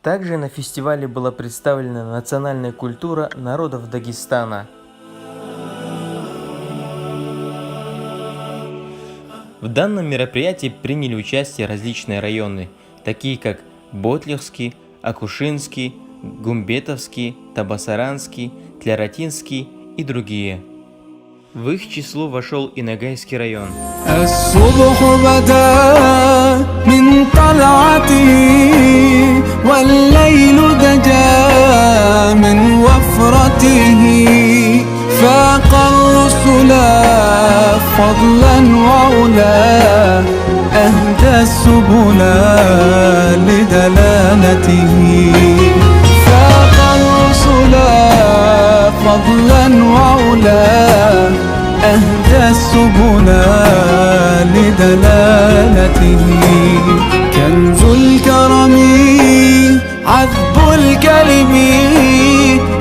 Также на фестивале была представлена национальная культура народов Дагестана. В данном мероприятии приняли участие различные районы, такие как Ботлихский, Акушинский, Гумбетовский, Табасаранский, Тляратинский и другие. В их число вошел и Ногайский район. الصبح بدا من طلعته والليل دجا من وفرته فاق الرسل فضلا وعلا أهدى السبل لدلالته فاق الرسل فضلا وعلا أهدى السبل لدلالته كنز الكرم عذب الكلم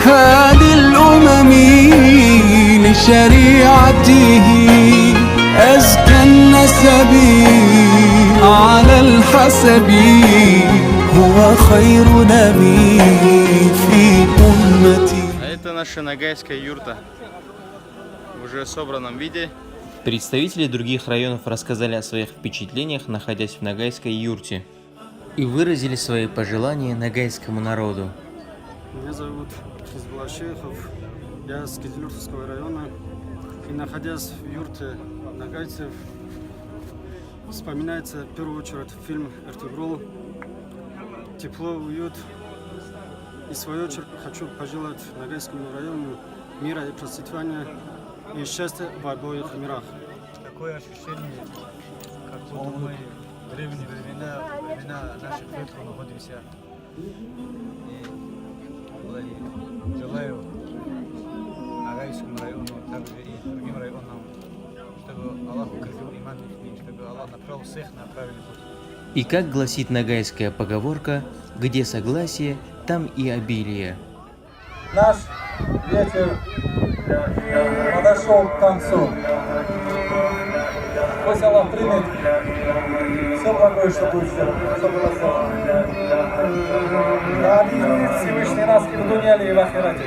هادي الأمم لشريعته أزكى النسب على الحسب هو خير نبي في أمتي. Это наша ногайская юрта в уже собранном виде. Представители других районов рассказали о своих впечатлениях, находясь в Ногайской юрте, и выразили свои пожелания ногайскому народу. Меня зовут Хизбулла Шейхов, я с Кизилюртовского района. И находясь в юрте ногайцев, вспоминается в первую очередь фильм «Эртугрул». Тепло, уют. И в свою очередь хочу пожелать Ногайскому району мира и процветания и счастья в обоих мирах. Такое ощущение, как будто мы в древние времена наших предков находимся. И желаю Ногайскому району, также и другим районам, чтобы Аллах укрепил иман их, чтобы Аллах направил всех на правильный путь. И как гласит ногайская поговорка, где согласие, там и обилие. Наш вечер подошел к концу. Пусть Аллах примет все благое, что будет сделано, что было сделано. Да объединит Всевышний нас и в дуне, и в ахирате.